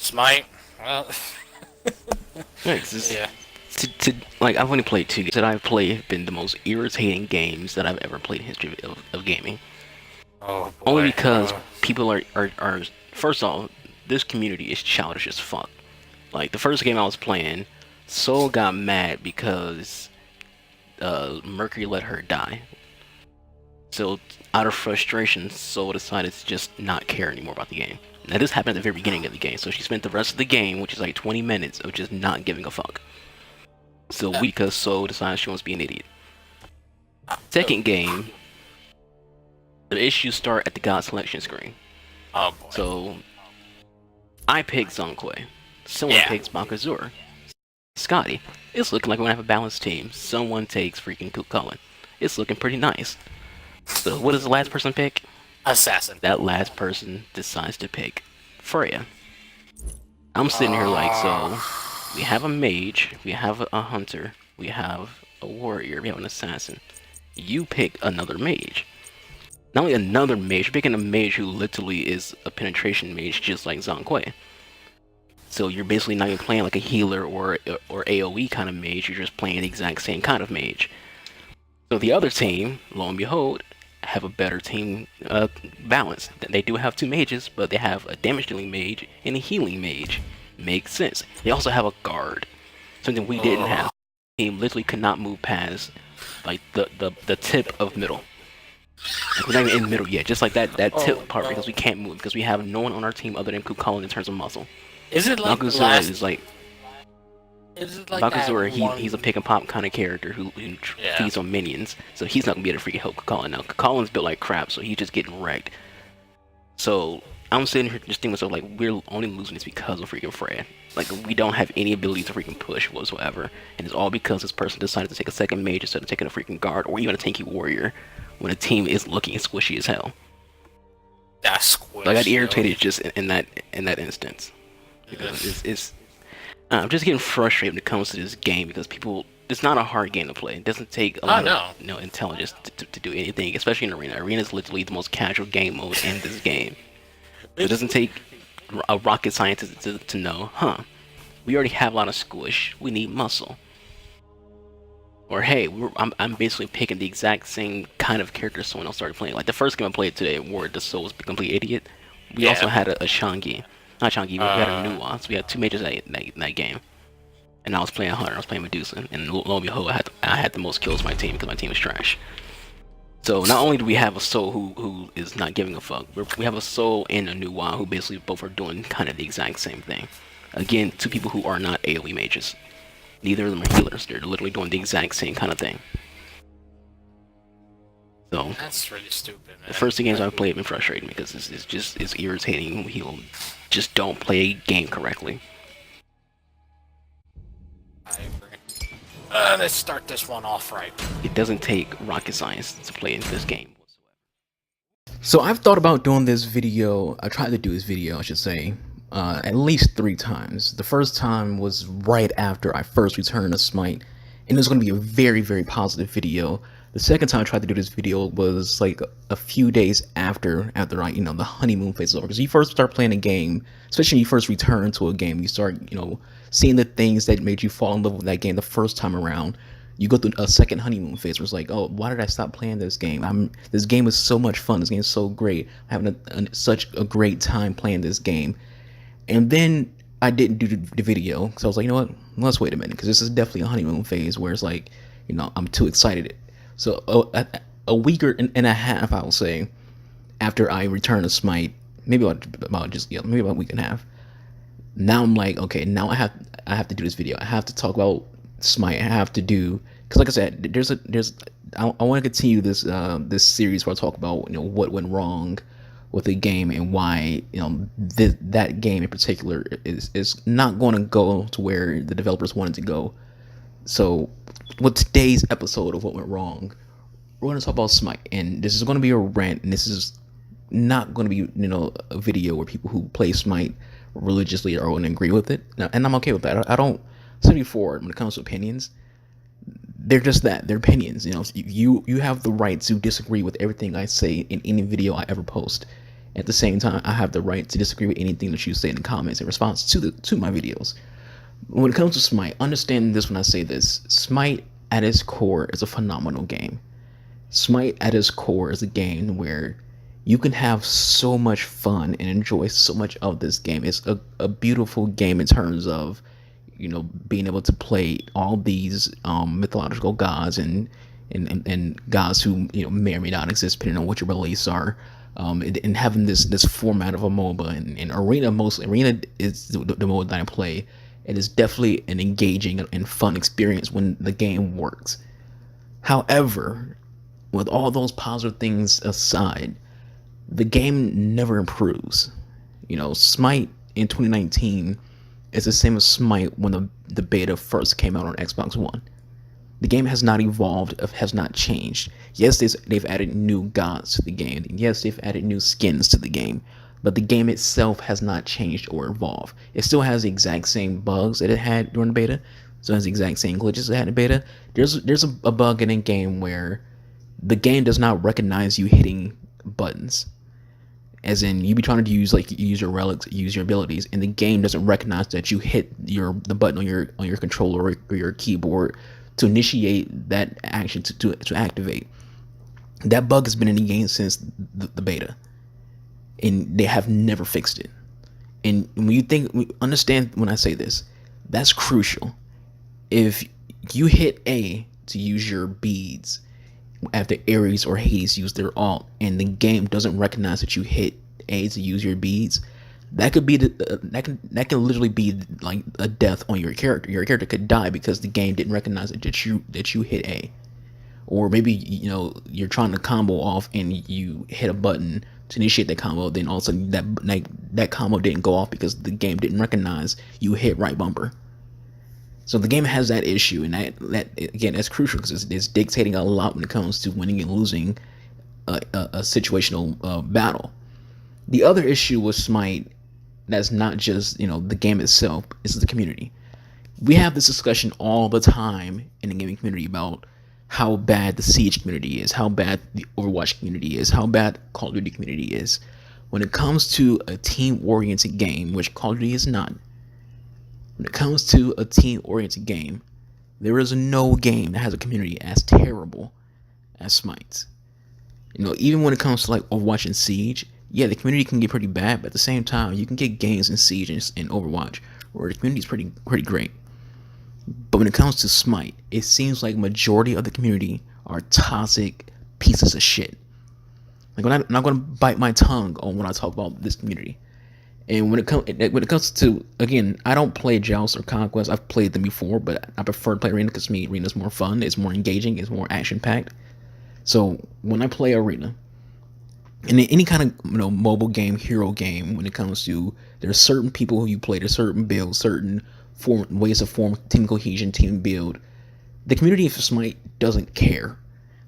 Smite. Well, Yeah, 'cause it's, yeah. like I've only played two games that I've played have been the most irritating games that I've ever played in history of gaming. Oh Only boy. because people are first off, this community is childish as fuck. Like the first game I was playing, Soul got mad because Mercury let her die. So out of frustration, Soul decided to just not care anymore about the game. Now this happened at the very beginning of the game, so she spent the rest of the game, which is like 20 minutes, of just not giving a fuck. So Uh, we, because Soul decides she wants to be an idiot. oh, Second game, the issues start at the god selection screen. oh boy. So I pick Zonkwe. Someone Yeah. picks Bakazura. Scotty. It's looking like we're gonna have a balanced team. Someone takes freaking Cook Cullen. It's looking pretty nice. So what does the last person pick? Assassin. That last person decides to pick Freya. I'm sitting here like, Uh, so we have a mage, we have a hunter, we have a warrior, we have an assassin. You pick another mage. Not only another mage, you're picking a mage who literally is a penetration mage, just like Zhang. So you're basically not even playing like a healer or AoE kind of mage. You're just playing the exact same kind of mage. So the other team, lo and behold, have a better team balance. They do have two mages, but they have a damage dealing mage and a healing mage. Makes sense. They also have a guard, something we didn't have. oh, The team literally could not move past like the tip of middle. Like, we're not even in the middle yet, just like that oh tip part no. because we can't move because we have no one on our team other than Kukulin in terms of muscle. Is it like the Bakazura last? is like Is it like that Bakazura, he's a one? pick and pop kind of character who Yeah. feeds on minions, so he's not gonna be able to freaking help Colin. Now Colin's built like crap, so he's just getting wrecked. So I'm sitting here just thinking to myself like we're only losing this because of freaking Freya. Like we don't have any ability to freaking push whatsoever, and it's all because this person decided to take a second mage instead of taking a freaking guard or even a tanky warrior when the team is looking squishy as hell. That So I got squish, yo. irritated just in that instance Ugh. because it's I'm just getting frustrated when it comes to this game because people. It's not a hard game to play. It doesn't take a Oh lot of no. intelligence to do anything, especially in arena. Arena is literally the most casual game mode in this game. So it It's doesn't take a rocket scientist to know, huh? We already have a lot of squish. We need muscle. Or hey, I'm basically picking the exact same kind of character someone else started playing. Like the first game I played today, where the soul was a complete idiot. We also yeah. had a Shangi, not Shangi. We had a Uh. nuance. We had two mages that game. And I was playing Hunter, I was playing Medusa, and lo and behold, I had the most kills on my team because my team was trash. So not only do we have a soul who is not giving a fuck, we have a soul and a Nuwa who basically both are doing kind of the exact same thing. Again, two people who are not AoE mages. Neither of them are healers. They're literally doing the exact same kind of thing. So That's really stupid, the man. first two games I've played have been frustrating because it's irritating. He'll just don't play a game correctly. I agree. Let's start this one off right. It doesn't take rocket science to play in this game. So I've thought about doing this video. I tried to do this video, I should say, at least 3 times. The first time was right after I first returned to Smite, and it was going to be a very, very positive video. The second time I tried to do this video was like a few days after I, the honeymoon phase is over. Because you first start playing a game, especially when you first return to a game, you start, seeing the things that made you fall in love with that game the first time around. You go through a second honeymoon phase where it's like, oh, why did I stop playing this game? This game is so much fun. This game is so great. I'm having such a great time playing this game. And then I didn't do the video because I was like, you know what? Let's wait a minute because this is definitely a honeymoon phase where it's like, I'm too excited. So a week and a half, I will say, after I returned to Smite, maybe maybe about a week and a half. Now I'm like, okay, now I have to do this video. I have to talk about Smite. I have to do because, like I said, I want to continue this series where I talk about what went wrong with the game and why that game in particular is not going to go to where the developers wanted to go. So, with today's episode of what went wrong, we're going to talk about Smite, and this is going to be a rant, and this is not going to be a video where people who play Smite religiously are going to agree with it, and I'm okay with that. I don't. Said before, when it comes to opinions, they're just that. They're opinions. You have the right to disagree with everything I say in any video I ever post, At the same time, I have the right to disagree with anything that you say in the comments in response to my videos. When it comes to Smite, understand this when I say this. Smite at its core is a phenomenal game. Smite at its core is a game where you can have so much fun and enjoy so much of this game. It's a beautiful game in terms of, being able to play all these mythological gods and gods who may or may not exist depending on what your beliefs are. And having this format of a MOBA and Arena is the mode that I play. It is definitely an engaging and fun experience when the game works. However, with all those positive things aside, the game never improves. Smite in 2019 is the same as Smite when the beta first came out on Xbox One. The game has not evolved, has not changed. Yes, they've added new gods to the game. Yes, they've added new skins to the game. But the game itself has not changed or evolved. It still has the exact same bugs that it had during the beta. Still has the exact same glitches it had in beta. There's a bug in the game where the game does not recognize you hitting buttons. As in, you be trying to use your relics, use your abilities, and the game doesn't recognize that you hit the button on your controller or your keyboard to initiate that action to activate. That bug has been in the game since the beta, and they have never fixed it. And when understand when I say this, that's crucial. If you hit A to use your beads after Ares or Hades use their ult, and the game doesn't recognize that you hit A to use your beads, that could be that can literally be like a death on your character. Your character could die because the game didn't recognize that you hit A. Or maybe you're trying to combo off and you hit a button to initiate that combo, then all of a sudden that combo didn't go off because the game didn't recognize you hit right bumper. So the game has that issue, and that again, that's crucial because it's dictating a lot when it comes to winning and losing a situational battle. The other issue with Smite, that's not just the game itself, is the community. We have this discussion all the time in the gaming community about how bad the Siege community is, how bad the Overwatch community is, how bad Call of Duty community is. When it comes to a team-oriented game, which Call of Duty is not, when it comes to a team-oriented game, there is no game that has a community as terrible as Smite's. Even when it comes to like Overwatch and Siege, yeah, the community can get pretty bad, but at the same time, you can get games in Siege and Overwatch where the community is pretty great. But when it comes to Smite, it seems like majority of the community are toxic pieces of shit. Like I'm not going to bite my tongue on when I talk about this community. And when it comes to, again, I don't play Joust or Conquest. I've played them before, but I prefer to play Arena because to me, Arena's more fun. It's more engaging. It's more action-packed. So when I play Arena, in any kind of mobile game, hero game, when it comes to, there's certain people who you play, there's certain builds, certain ways to form team cohesion, team build. The community of Smite doesn't care.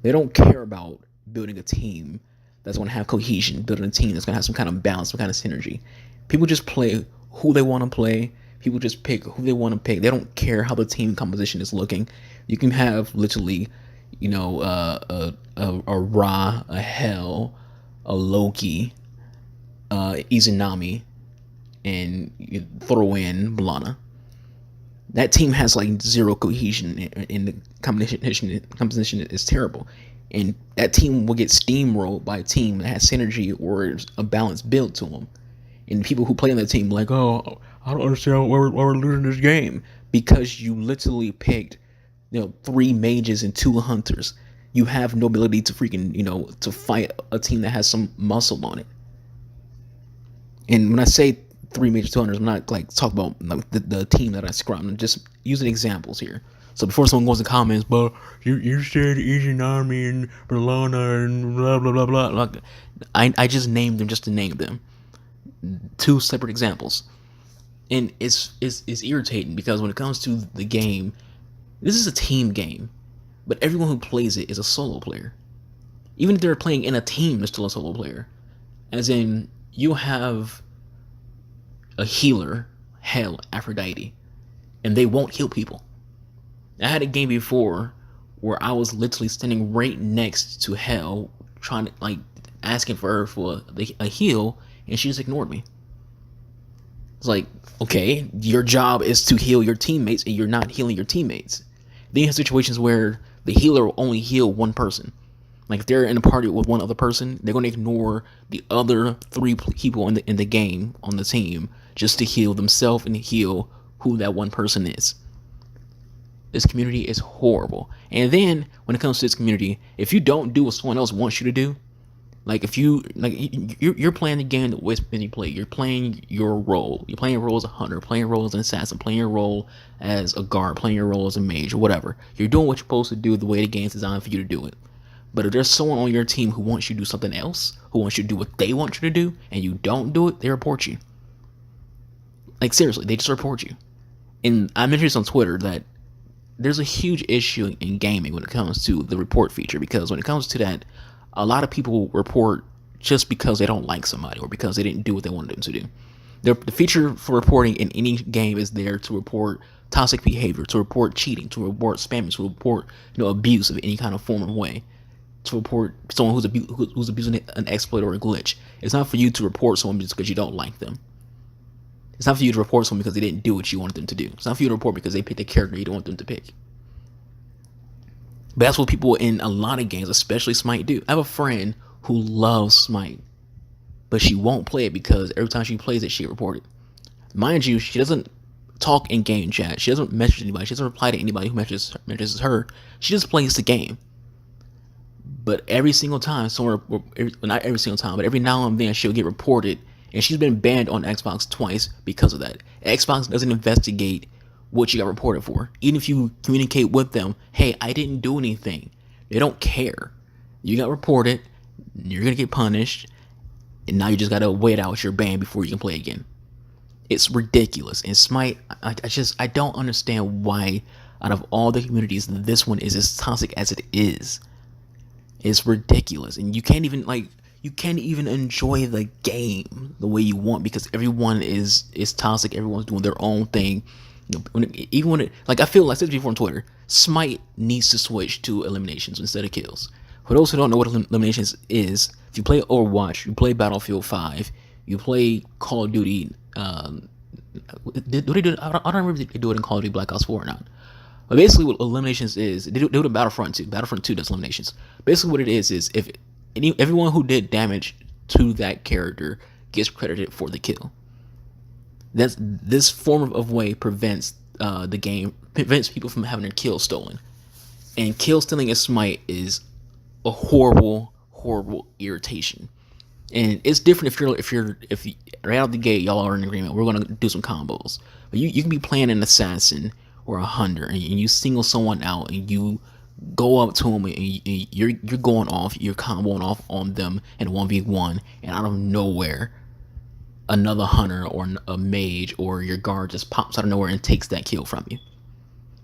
They don't care about building a team that's going to have cohesion, building a team that's going to have some kind of balance, some kind of synergy. People just play who they want to play. People just pick who they want to pick. They don't care how the team composition is looking. You can have literally, a Ra, a Hell, a Loki, Izanami, and you throw in Blana. That team has like zero cohesion, and the composition is terrible. And that team will get steamrolled by a team that has synergy or a balanced build to them. And people who play on that team like, oh, I don't understand why we're losing this game, because you literally picked 3 mages and 2 hunters. You have no ability to freaking to fight a team that has some muscle on it. And when I say 3 mages, 2 hunters, I'm not like talking about like the team that I scrubbed. I'm just using examples here. So before someone goes in the comments, but you said Izanami and Bellona and blah blah blah blah. Like, I just named them just to name them. 2 separate examples. And it's irritating because when it comes to the game, this is a team game, but everyone who plays it is a solo player. Even if they're playing in a team, they're still a solo player. As in, you have a healer, Hell, Aphrodite, and they won't heal people. I had a game before where I was literally standing right next to Hell, trying to asking for her for a heal, and she just ignored me. It's like, okay, your job is to heal your teammates, and you're not healing your teammates. Then you have situations where the healer will only heal one person. Like if they're in a party with one other person, they're going to ignore the other 3 people in the game on the team just to heal themselves and heal who that one person is. This community is horrible. And then when it comes to this community, if you don't do what someone else wants you to do, like if you're playing the game the way you play, you're playing your role. You're playing your role as a hunter, playing your role as an assassin, playing your role as a guard, playing your role as a mage, or whatever. You're doing what you're supposed to do the way the game's designed for you to do it. But if there's someone on your team who wants you to do something else, who wants you to do what they want you to do, and you don't do it, they report you. Like seriously, they just report you. And I mentioned this on Twitter that there's a huge issue in gaming when it comes to the report feature, because when it comes to that, a lot of people report just because they don't like somebody or because they didn't do what they wanted them to do. The feature for reporting in any game is there to report toxic behavior, to report cheating, to report spamming, to report abuse of any kind of form or way, to report someone who's abusing an exploit or a glitch. It's not for you to report someone just because you don't like them. It's not for you to report someone because they didn't do what you wanted them to do. It's not for you to report because they picked a character you don't want them to pick. But that's what people in a lot of games, especially Smite, do. I have a friend who loves Smite, but she won't play it because every time she plays it, she reports it. Mind you, she doesn't talk in game chat. She doesn't message anybody. She doesn't reply to anybody who messages her. She just plays the game. But every single time, not every single time, but every now and then she'll get reported, and she's been banned on Xbox twice because of that. Xbox doesn't investigate what you got reported for. Even if you communicate with them, hey, I didn't do anything, they don't care. You got reported, you're gonna get punished, and now you just gotta wait out your ban before you can play again. It's ridiculous. And Smite, I don't understand why out of all the communities this one is as toxic as it is. It's ridiculous, and you can't even enjoy the game the way you want because everyone is toxic. Everyone's doing their own thing. I feel like I said before on Twitter, Smite needs to switch to eliminations instead of kills. For those who don't know what eliminations is, if you play Overwatch, you play Battlefield 5, you play Call of Duty. Do they do it? I don't remember if they do it in Call of Duty Black Ops 4 or not. But basically, what eliminations is, they do it in Battlefront 2. Battlefront 2 does eliminations. Basically, what it is if everyone who did damage to that character gets credited for the kill. This form of way prevents people from having their kills stolen. And kill stealing in Smite is a horrible irritation. And it's different if right out the gate y'all are in agreement. We're gonna do some combos. But you can be playing an assassin or a hunter, and you single someone out, and you go up to them, and you're going off, you're comboing off on them in 1v1, and out of nowhere, another hunter or a mage or your guard just pops out of nowhere and takes that kill from you.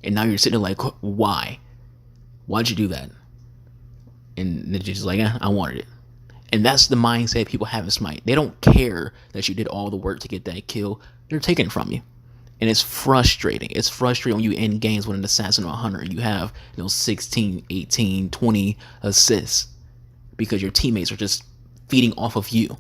And now you're sitting there like, why? Why'd you do that? And they're just like, I wanted it. And that's the mindset people have in Smite. They don't care that you did all the work to get that kill. They're taking it from you. And it's frustrating. It's frustrating when you end games with an assassin or a hunter and you have 16, 18, 20 assists because your teammates are just feeding off of you.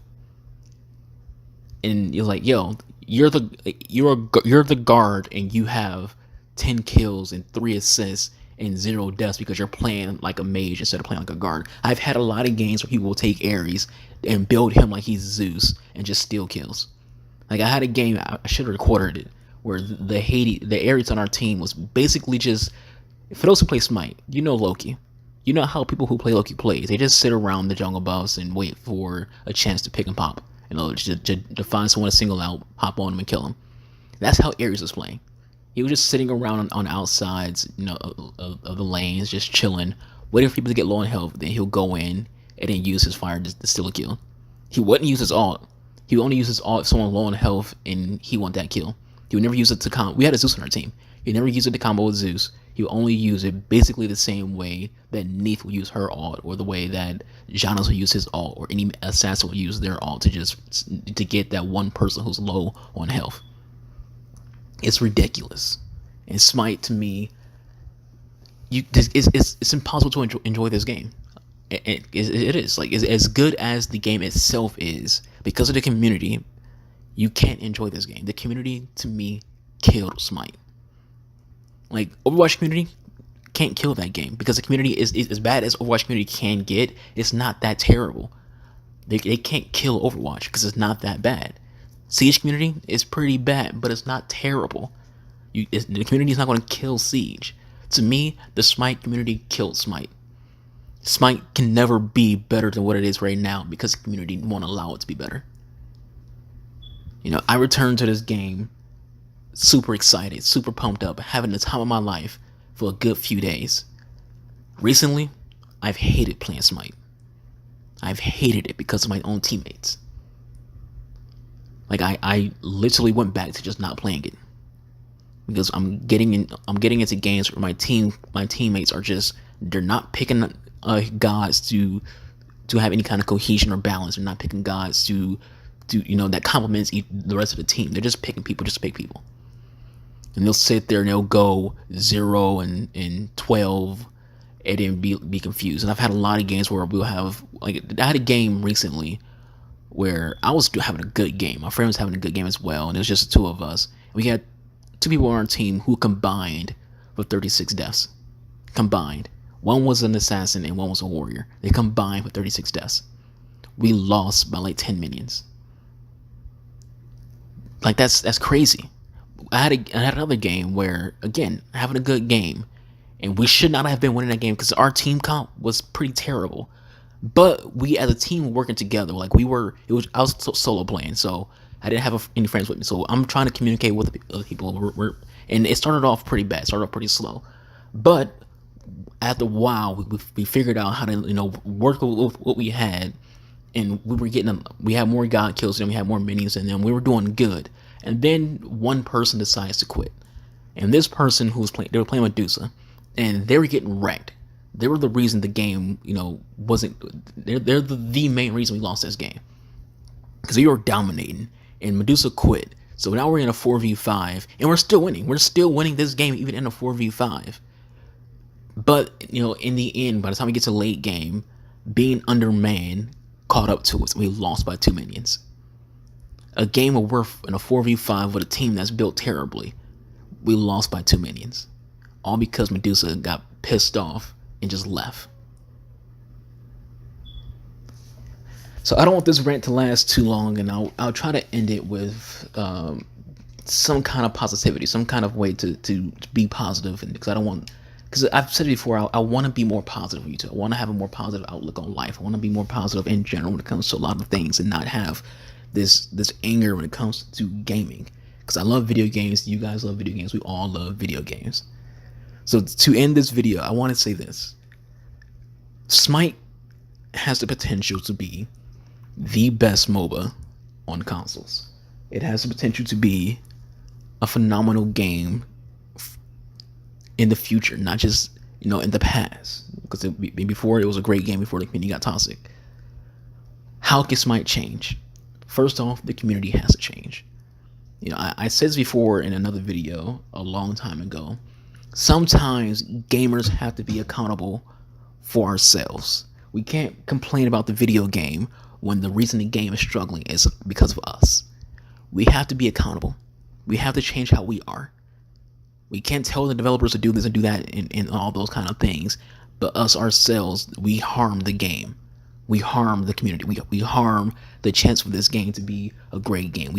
And you're like, yo, you're the guard and you have 10 kills and 3 assists and 0 deaths because you're playing like a mage instead of playing like a guard. I've had a lot of games where people will take Ares and build him like he's Zeus and just steal kills. Like I had a game, I should have recorded it, where the Ares on our team was basically just, for those who play Smite, Loki. You know how people who play Loki plays. They just sit around the jungle buffs and wait for a chance to pick and pop. To find someone to single out, hop on him and kill him. That's how Ares was playing. He was just sitting around on outsides, of the lanes, just chilling, waiting for people to get low on health. Then he'll go in and then use his fire to steal a kill. He wouldn't use his ult. He would only use his ult if someone low on health and he want that kill. He would never use it to combo. We had a Zeus on our team. He would never use it to combo with Zeus. He would only use it basically the same way that Neith would use her ult, or the way that Janos would use his ult, or any assassin would use their ult to get that one person who's low on health. It's ridiculous. And Smite, to me, it's impossible to enjoy this game. It is like as good as the game itself is, because of the community. You can't enjoy this game. The community, to me, killed Smite. Like, Overwatch community can't kill that game, because the community is as bad as Overwatch community can get. It's not that terrible. They can't kill Overwatch because it's not that bad. Siege community is pretty bad, but it's not terrible. The community is not going to kill Siege. To me, the Smite community killed Smite. Smite can never be better than what it is right now because the community won't allow it to be better. You know, I returned to this game super excited, super pumped up, having the time of my life for a good few days. Recently, I've hated playing Smite. I've hated it because of my own teammates. Like, I literally went back to just not playing it. Because I'm getting into games where my teammates are just, they're not picking gods to have any kind of cohesion or balance. They're not picking gods to that complements the rest of the team. They're just picking people just to pick people. And they'll sit there and they'll go 0 and 12 and then be confused. And I've had a lot of games where we'll have, like, I had a game recently where I was having a good game. My friend was having a good game as well, and it was just the two of us. We had 2 people on our team who combined for 36 deaths. Combined. One was an assassin and one was a warrior. They combined for 36 deaths. We lost by like 10 minions. Like, that's crazy. I had another game where, again, having a good game, and we should not have been winning that game because our team comp was pretty terrible. But we as a team were working together. Like, I was solo playing, so I didn't have any friends with me. So I'm trying to communicate with other people. And it started off pretty bad. Started off pretty slow. But after a while, we figured out how to, work with what we had. And we had more god kills than we had more minions than them. We were doing good. And then one person decides to quit. And this person they were playing Medusa, and they were getting wrecked. They were the reason the game, wasn't. They're the main reason we lost this game, because we were dominating, and Medusa quit. So now we're in a 4v5, and we're still winning. We're still winning this game even in a 4v5. But in the end, by the time we get to late game, being undermanned caught up to us. We lost by 2 minions. A game where we're in a 4v5 with a team that's built terribly. We lost by 2 minions. All because Medusa got pissed off and just left. So I don't want this rant to last too long, and I'll try to end it with some kind of positivity, some kind of way to be positive, and because I've said it before, I want to be more positive with you too. I want to have a more positive outlook on life. I want to be more positive in general when it comes to a lot of things, and not have this anger when it comes to gaming. Because I love video games. You guys love video games. We all love video games. So to end this video, I want to say this. Smite has the potential to be the best MOBA on consoles. It has the potential to be a phenomenal game in the future, not just in the past. Because before it was a great game before the community got toxic. How can Smite change? First off, the community has to change. I said this before in another video a long time ago. Sometimes gamers have to be accountable for ourselves. We can't complain about the video game when the reason the game is struggling is because of us. We have to be accountable. We have to change how we are. We can't tell the developers to do this and do that and all those kind of things, but us ourselves, we harm the game. We harm the community. We harm the chance for this game to be a great game.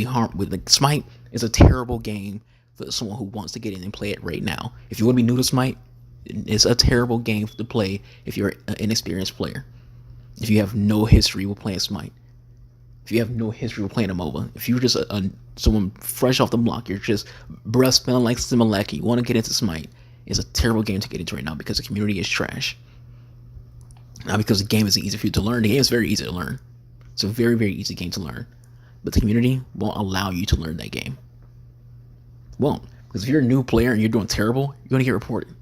Smite is a terrible game for someone who wants to get in and play it right now. If you want to be new to Smite, it's a terrible game to play if you're an inexperienced player. If you have no history with playing Smite. If you have no history with playing a MOBA. If you're just someone fresh off the block, you're just breath smelling like Similac, you want to get into Smite, it's a terrible game to get into right now because the community is trash. Not because the game isn't easy for you to learn. The game is very easy to learn. It's a very, very easy game to learn. But the community won't allow you to learn that game. Won't. Because if you're a new player and you're doing terrible, you're going to get reported.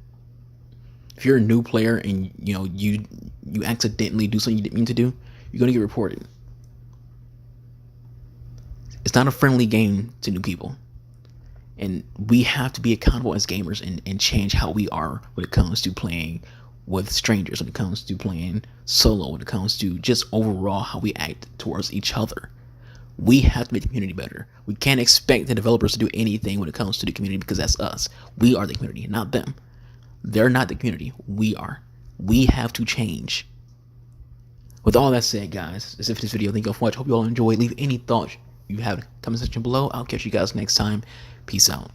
If you're a new player and you accidentally do something you didn't mean to do, you're going to get reported. It's not a friendly game to new people. And we have to be accountable as gamers and change how we are when it comes to playing with strangers, when it comes to playing solo, when it comes to just overall how we act towards each other. We have to make the community better. We can't expect the developers to do anything when it comes to the community, because that's us. We are the community, not them. They're not the community. We are. We have to change. With all that said, guys, that's it for this video. Thank you all for watching. Hope you all enjoyed. Leave any thoughts you have in the comment section below. I'll catch you guys next time. Peace out.